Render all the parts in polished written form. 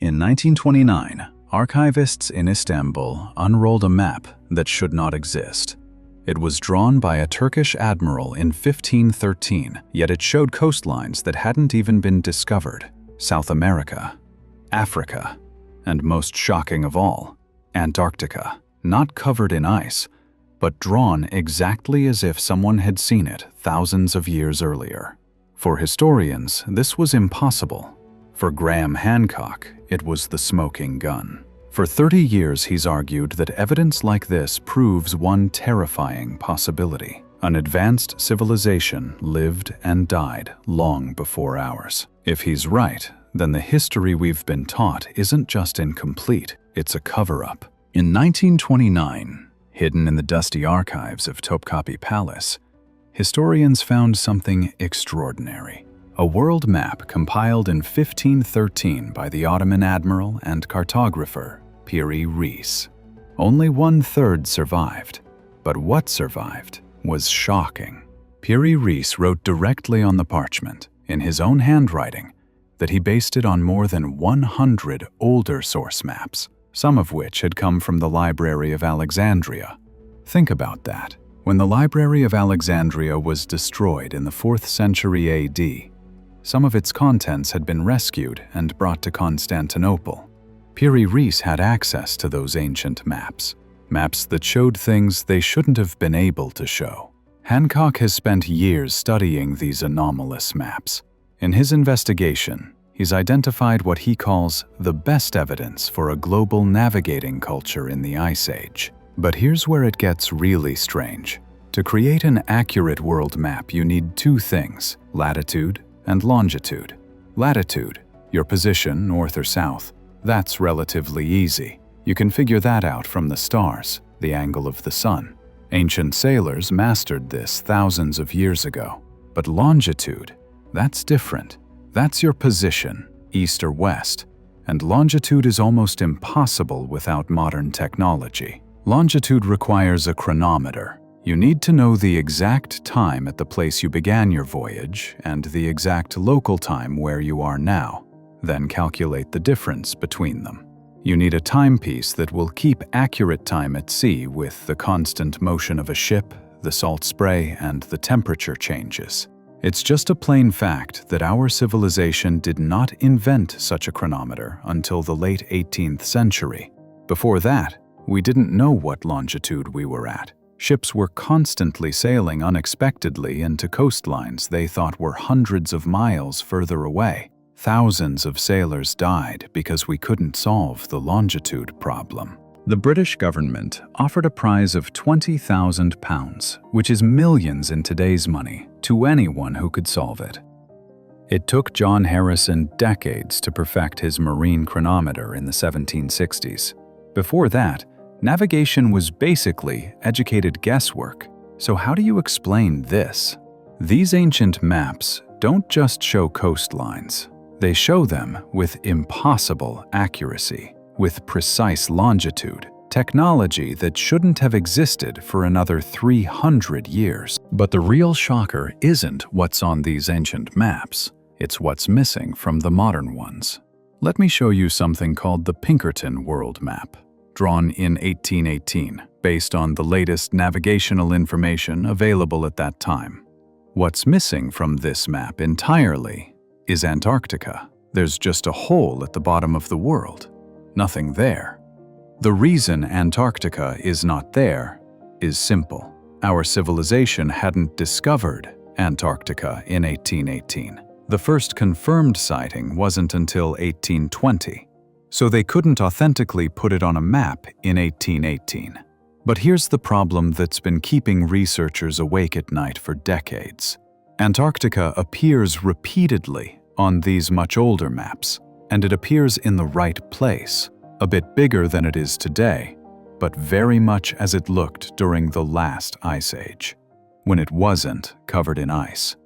In 1929, archivists in Istanbul unrolled a map that should not exist. It was drawn by a Turkish admiral in 1513, yet it showed coastlines that hadn't even been discovered: South America, Africa, and most shocking of all, Antarctica, not covered in ice, but drawn exactly as if someone had seen it thousands of years earlier. For historians, this was impossible. For Graham Hancock, it was the smoking gun. For 30 years, he's argued that evidence like this proves one terrifying possibility. An advanced civilization lived and died long before ours. If he's right, then the history we've been taught isn't just incomplete, it's a cover-up. In 1929, hidden in the dusty archives of Topkapi Palace, historians found something extraordinary. A world map compiled in 1513 by the Ottoman admiral and cartographer Piri Reis. Only 1/3 survived, but what survived was shocking. Piri Reis wrote directly on the parchment, in his own handwriting, that he based it on more than 100 older source maps, some of which had come from the Library of Alexandria. Think about that. When the Library of Alexandria was destroyed in the 4th century AD, some of its contents had been rescued and brought to Constantinople. Piri Reis had access to those ancient maps that showed things they shouldn't have been able to show. Hancock has spent years studying these anomalous maps. In his investigation, he's identified what he calls the best evidence for a global navigating culture in the Ice Age. But here's where it gets really strange. To create an accurate world map, you need two things: latitude and longitude. Latitude, your position north or south. That's relatively easy. You can figure that out from the stars, the angle of the sun. Ancient sailors mastered this thousands of years ago. But longitude, that's different. That's your position, east or west. And longitude is almost impossible without modern technology. Longitude requires a chronometer. You need to know the exact time at the place you began your voyage and the exact local time where you are now, then calculate the difference between them. You need a timepiece that will keep accurate time at sea with the constant motion of a ship, the salt spray, and the temperature changes. It's just a plain fact that our civilization did not invent such a chronometer until the late 18th century. Before that, we didn't know what longitude we were at. Ships were constantly sailing unexpectedly into coastlines they thought were hundreds of miles further away. Thousands of sailors died because we couldn't solve the longitude problem. The British government offered a prize of £20,000, which is millions in today's money, to anyone who could solve it. It took John Harrison decades to perfect his marine chronometer in the 1760s. Before that, navigation was basically educated guesswork. So how do you explain this? These ancient maps don't just show coastlines. They show them with impossible accuracy, with precise longitude, technology that shouldn't have existed for another 300 years. But the real shocker isn't what's on these ancient maps. It's what's missing from the modern ones. Let me show you something called the Pinkerton World Map, drawn in 1818, based on the latest navigational information available at that time. What's missing from this map entirely is Antarctica. There's just a hole at the bottom of the world. Nothing there. The reason Antarctica is not there is simple. Our civilization hadn't discovered Antarctica in 1818. The first confirmed sighting wasn't until 1820. So they couldn't authentically put it on a map in 1818. But here's the problem that's been keeping researchers awake at night for decades. Antarctica appears repeatedly on these much older maps, and it appears in the right place, a bit bigger than it is today, but very much as it looked during the last ice age, when it wasn't covered in ice.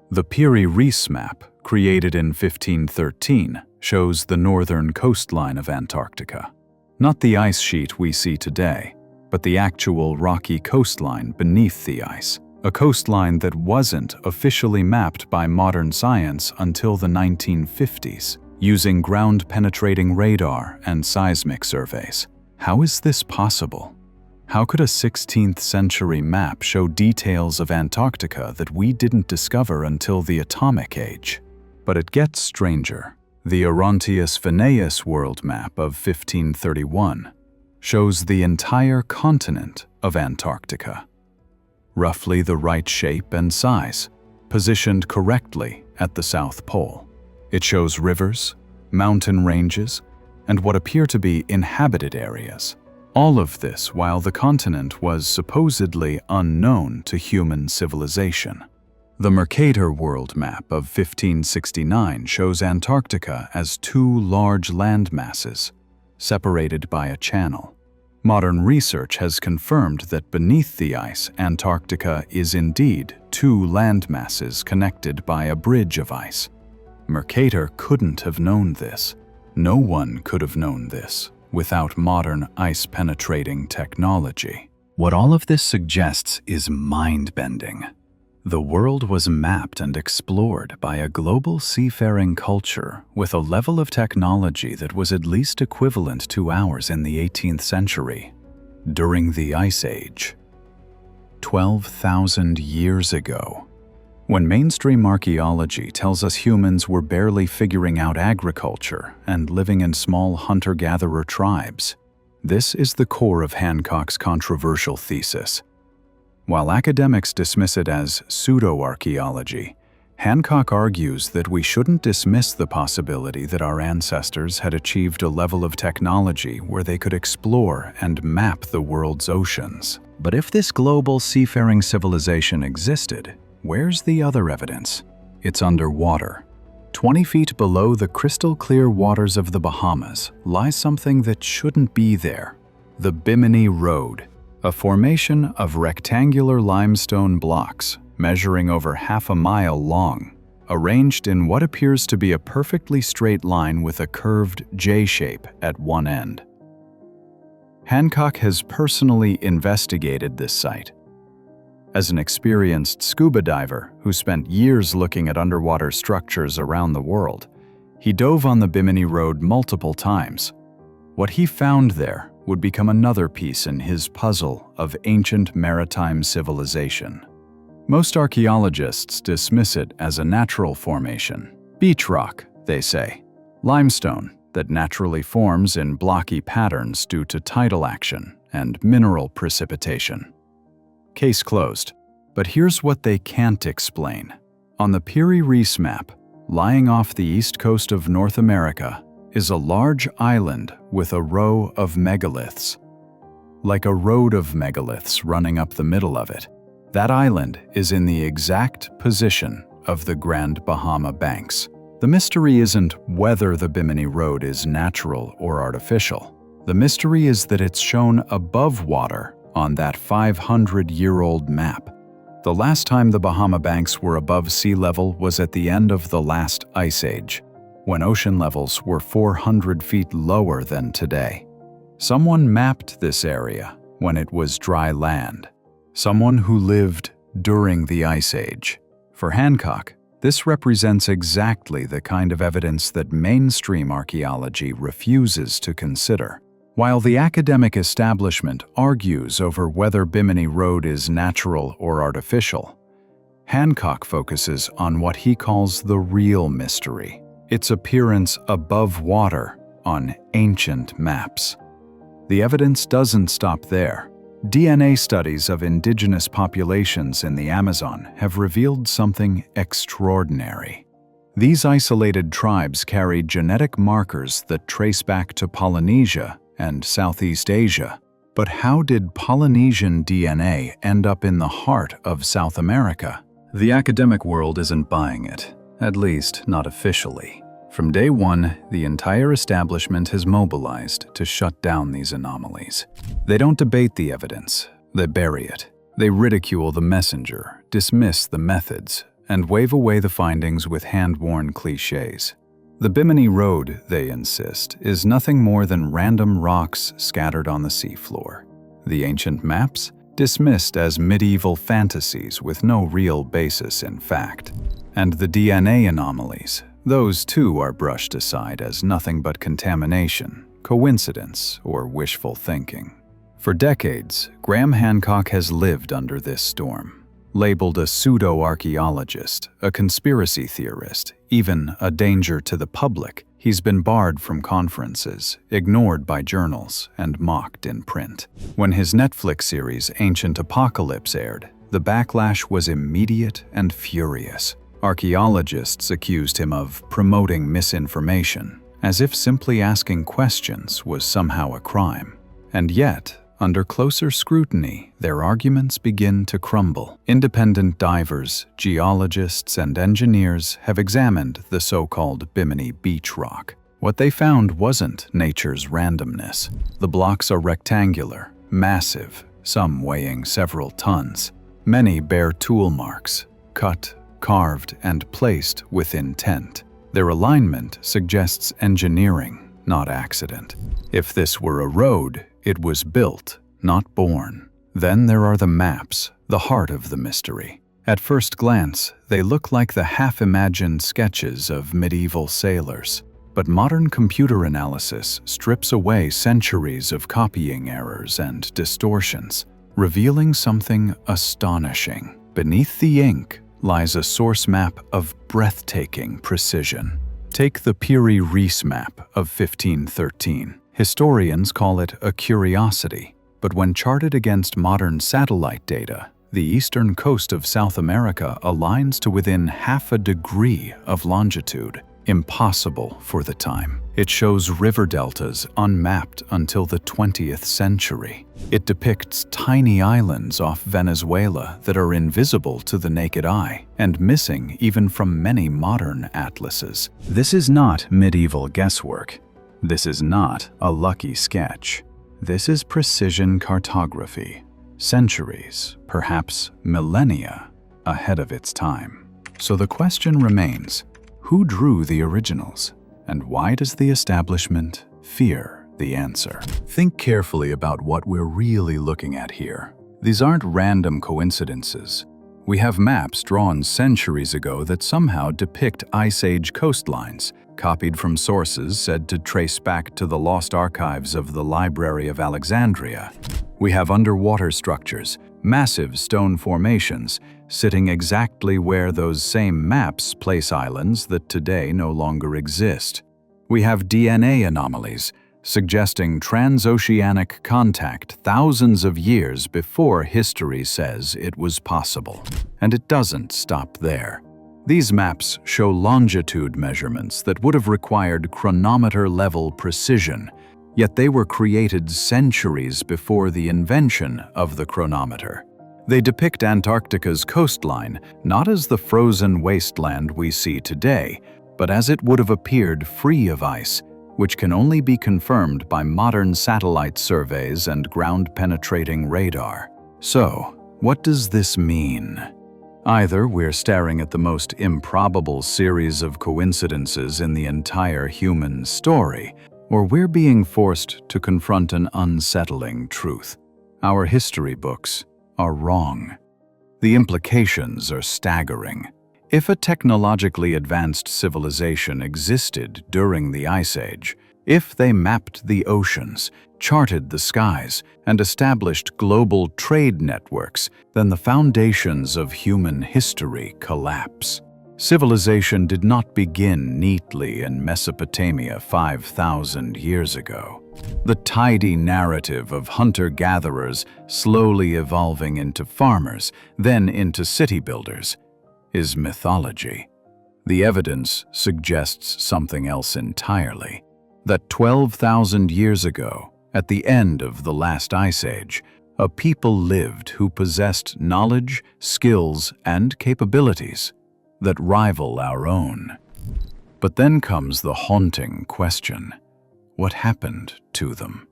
The Piri Reis map, created in 1513, shows the northern coastline of Antarctica. Not the ice sheet we see today, but the actual rocky coastline beneath the ice, a coastline that wasn't officially mapped by modern science until the 1950s. using ground-penetrating radar and seismic surveys. How is this possible? How could a 16th century map show details of Antarctica that we didn't discover until the atomic age? But it gets stranger. The Orontius Veneius world map of 1531 shows the entire continent of Antarctica. Roughly the right shape and size, positioned correctly at the South Pole. It shows rivers, mountain ranges, and what appear to be inhabited areas. All of this while the continent was supposedly unknown to human civilization. The Mercator world map of 1569 shows Antarctica as two large land masses, separated by a channel. Modern research has confirmed that beneath the ice, Antarctica is indeed two land masses connected by a bridge of ice. Mercator couldn't have known this. No one could have known this without modern ice-penetrating technology. What all of this suggests is mind-bending. The world was mapped and explored by a global seafaring culture with a level of technology that was at least equivalent to ours in the 18th century, during the Ice Age. 12,000 years ago, when mainstream archaeology tells us humans were barely figuring out agriculture and living in small hunter-gatherer tribes, this is the core of Hancock's controversial thesis. While academics dismiss it as pseudo-archaeology, Hancock argues that we shouldn't dismiss the possibility that our ancestors had achieved a level of technology where they could explore and map the world's oceans. But if this global seafaring civilization existed, where's the other evidence? It's underwater. 20 feet below the crystal-clear waters of the Bahamas lies something that shouldn't be there: the Bimini Road, a formation of rectangular limestone blocks measuring over half a mile long, arranged in what appears to be a perfectly straight line with a curved J shape at one end. Hancock has personally investigated this site. As an experienced scuba diver who spent years looking at underwater structures around the world, he dove on the Bimini Road multiple times. What he found there would become another piece in his puzzle of ancient maritime civilization. Most archaeologists dismiss it as a natural formation. Beach rock, they say. Limestone that naturally forms in blocky patterns due to tidal action and mineral precipitation. Case closed. But here's what they can't explain. On the Piri Reis map, lying off the east coast of North America, is a large island with a row of megaliths. Like a road of megaliths running up the middle of it. That island is in the exact position of the Grand Bahama Banks. The mystery isn't whether the Bimini Road is natural or artificial. The mystery is that it's shown above water on that 500-year-old map. The last time the Bahama Banks were above sea level was at the end of the last ice age, when ocean levels were 400 feet lower than today. Someone mapped this area when it was dry land. Someone who lived during the Ice Age. For Hancock, this represents exactly the kind of evidence that mainstream archaeology refuses to consider. While the academic establishment argues over whether Bimini Road is natural or artificial, Hancock focuses on what he calls the real mystery: its appearance above water on ancient maps. The evidence doesn't stop there. DNA studies of indigenous populations in the Amazon have revealed something extraordinary. These isolated tribes carry genetic markers that trace back to Polynesia and Southeast Asia. But how did Polynesian DNA end up in the heart of South America? The academic world isn't buying it, at least not officially. From day one, the entire establishment has mobilized to shut down these anomalies. They don't debate the evidence, they bury it. They ridicule the messenger, dismiss the methods, and wave away the findings with hand-worn cliches. The Bimini Road, they insist, is nothing more than random rocks scattered on the seafloor. The ancient maps, dismissed as medieval fantasies with no real basis in fact. And the DNA anomalies, Those too are brushed aside as nothing but contamination, coincidence, or wishful thinking. For decades, Graham Hancock has lived under this storm. Labeled a pseudo-archaeologist, a conspiracy theorist, even a danger to the public, he's been barred from conferences, ignored by journals, and mocked in print. When his Netflix series Ancient Apocalypse aired, the backlash was immediate and furious. Archaeologists accused him of promoting misinformation, as if simply asking questions was somehow a crime. And yet, under closer scrutiny, their arguments begin to crumble. Independent divers, geologists, and engineers have examined the so-called Bimini beach rock. What they found wasn't nature's randomness. The blocks are rectangular, massive, some weighing several tons. Many bear tool marks, cut, carved, and placed with intent. Their alignment suggests engineering, not accident. If this were a road, it was built, not born. Then there are the maps, the heart of the mystery. At first glance, they look like the half-imagined sketches of medieval sailors. But modern computer analysis strips away centuries of copying errors and distortions, revealing something astonishing. Beneath the ink lies a source map of breathtaking precision. Take the Piri Reis map of 1513. Historians call it a curiosity, but when charted against modern satellite data, the eastern coast of South America aligns to within half a degree of longitude, impossible for the time. It shows river deltas unmapped until the 20th century. It depicts tiny islands off Venezuela that are invisible to the naked eye and missing even from many modern atlases. This is not medieval guesswork. This is not a lucky sketch. This is precision cartography, centuries, perhaps millennia, ahead of its time. So the question remains, who drew the originals, and why does the establishment fear the answer? Think carefully about what we're really looking at here. These aren't random coincidences. We have maps drawn centuries ago that somehow depict Ice Age coastlines, copied from sources said to trace back to the lost archives of the Library of Alexandria. We have underwater structures, massive stone formations, sitting exactly where those same maps place islands that today no longer exist. We have DNA anomalies, suggesting transoceanic contact thousands of years before history says it was possible. And it doesn't stop there. These maps show longitude measurements that would have required chronometer-level precision, yet they were created centuries before the invention of the chronometer. They depict Antarctica's coastline not as the frozen wasteland we see today, but as it would have appeared free of ice, which can only be confirmed by modern satellite surveys and ground-penetrating radar. So, what does this mean? Either we're staring at the most improbable series of coincidences in the entire human story, or we're being forced to confront an unsettling truth. Our history books are wrong. The implications are staggering. If a technologically advanced civilization existed during the Ice Age, if they mapped the oceans, charted the skies, and established global trade networks, then the foundations of human history collapse. Civilization did not begin neatly in Mesopotamia 5,000 years ago. The tidy narrative of hunter-gatherers slowly evolving into farmers, then into city builders, is mythology. The evidence suggests something else entirely. That 12,000 years ago, at the end of the last ice age, a people lived who possessed knowledge, skills, and capabilities that rival our own. But then comes the haunting question: what happened to them?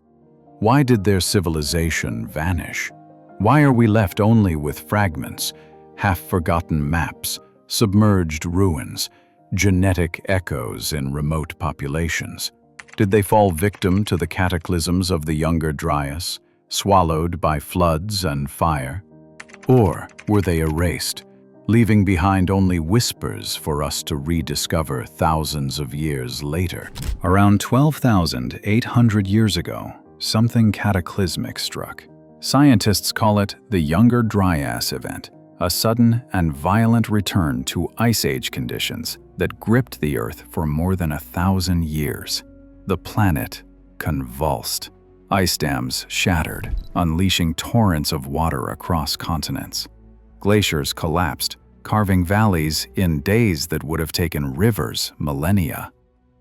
Why did their civilization vanish? Why are we left only with fragments, half-forgotten maps, submerged ruins, genetic echoes in remote populations? Did they fall victim to the cataclysms of the Younger Dryas, swallowed by floods and fire? Or were they erased, leaving behind only whispers for us to rediscover thousands of years later. Around 12,800 years ago, something cataclysmic struck. Scientists call it the Younger Dryas event, a sudden and violent return to Ice Age conditions that gripped the Earth for more than 1,000 years. The planet convulsed. Ice dams shattered, unleashing torrents of water across continents. Glaciers collapsed, carving valleys in days that would have taken rivers millennia.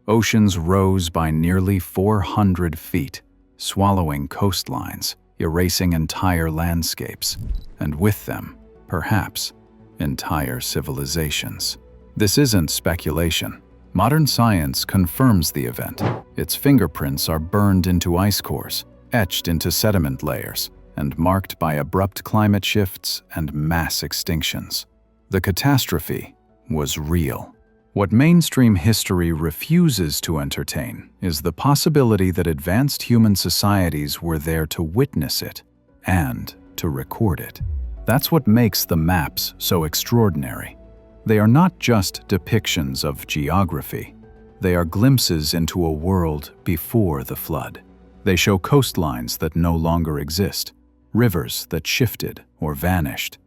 Oceans rose by nearly 400 feet, swallowing coastlines, erasing entire landscapes, and with them, perhaps, entire civilizations. This isn't speculation. Modern science confirms the event. Its fingerprints are burned into ice cores, etched into sediment layers, and marked by abrupt climate shifts and mass extinctions. The catastrophe was real. What mainstream history refuses to entertain is the possibility that advanced human societies were there to witness it and to record it. That's what makes the maps so extraordinary. They are not just depictions of geography. They are glimpses into a world before the flood. They show coastlines that no longer exist, rivers that shifted or vanished,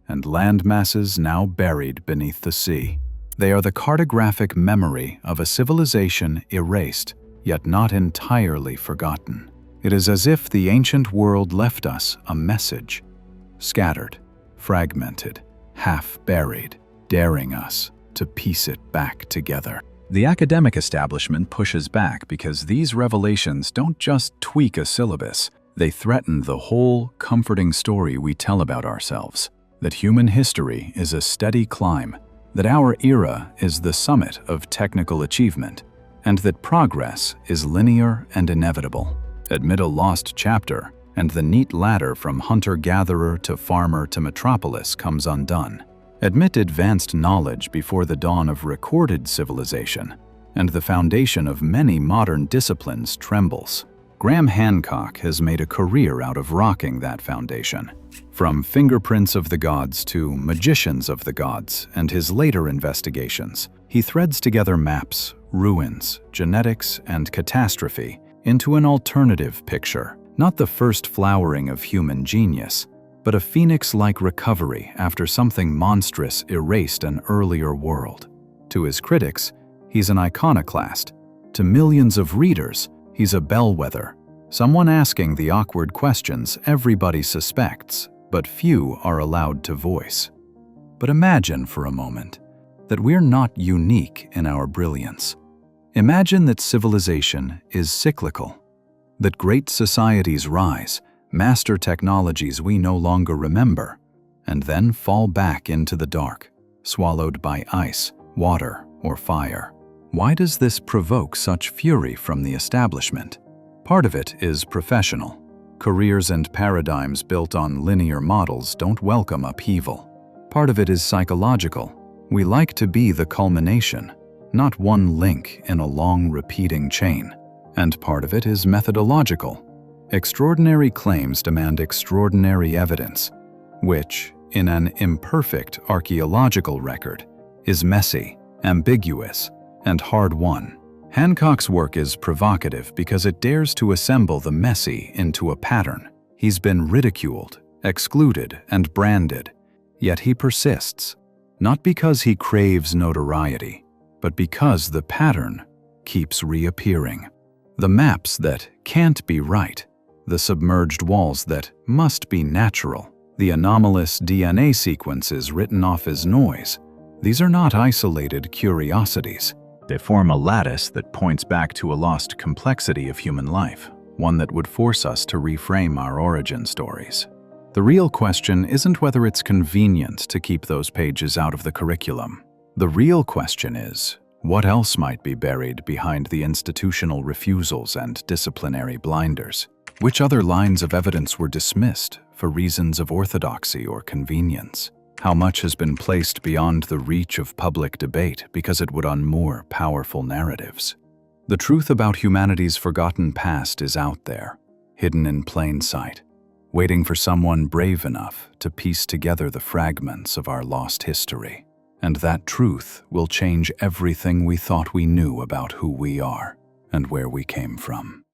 and land masses now buried beneath the sea. They are the cartographic memory of a civilization erased, yet not entirely forgotten. It is as if the ancient world left us a message, scattered, fragmented, half-buried, daring us to piece it back together. The academic establishment pushes back because these revelations don't just tweak a syllabus, they threaten the whole comforting story we tell about ourselves, that human history is a steady climb, that our era is the summit of technical achievement, and that progress is linear and inevitable. Admit a lost chapter, and the neat ladder from hunter-gatherer to farmer to metropolis comes undone. Admit advanced knowledge before the dawn of recorded civilization, and the foundation of many modern disciplines trembles. Graham Hancock has made a career out of rocking that foundation. From Fingerprints of the Gods to Magicians of the Gods and his later investigations, he threads together maps, ruins, genetics, and catastrophe into an alternative picture, not the first flowering of human genius, but a phoenix-like recovery after something monstrous erased an earlier world. To his critics, he's an iconoclast. To millions of readers, he's a bellwether, someone asking the awkward questions everybody suspects, but few are allowed to voice. But imagine for a moment that we're not unique in our brilliance. Imagine that civilization is cyclical, that great societies rise, master technologies we no longer remember, and then fall back into the dark, swallowed by ice, water, or fire. Why does this provoke such fury from the establishment? Part of it is professional. Careers and paradigms built on linear models don't welcome upheaval. Part of it is psychological. We like to be the culmination, not one link in a long repeating chain. And part of it is methodological. Extraordinary claims demand extraordinary evidence, which, in an imperfect archaeological record, is messy, ambiguous, and hard-won. Hancock's work is provocative because it dares to assemble the messy into a pattern. He's been ridiculed, excluded, and branded, yet he persists, not because he craves notoriety, but because the pattern keeps reappearing. The maps that can't be right, the submerged walls that must be natural, the anomalous DNA sequences written off as noise, these are not isolated curiosities. They form a lattice that points back to a lost complexity of human life, one that would force us to reframe our origin stories. The real question isn't whether it's convenient to keep those pages out of the curriculum. The real question is, what else might be buried behind the institutional refusals and disciplinary blinders? Which other lines of evidence were dismissed for reasons of orthodoxy or convenience? How much has been placed beyond the reach of public debate because it would unmoor powerful narratives? The truth about humanity's forgotten past is out there, hidden in plain sight. waiting for someone brave enough to piece together the fragments of our lost history. And that truth will change everything we thought we knew about who we are and where we came from.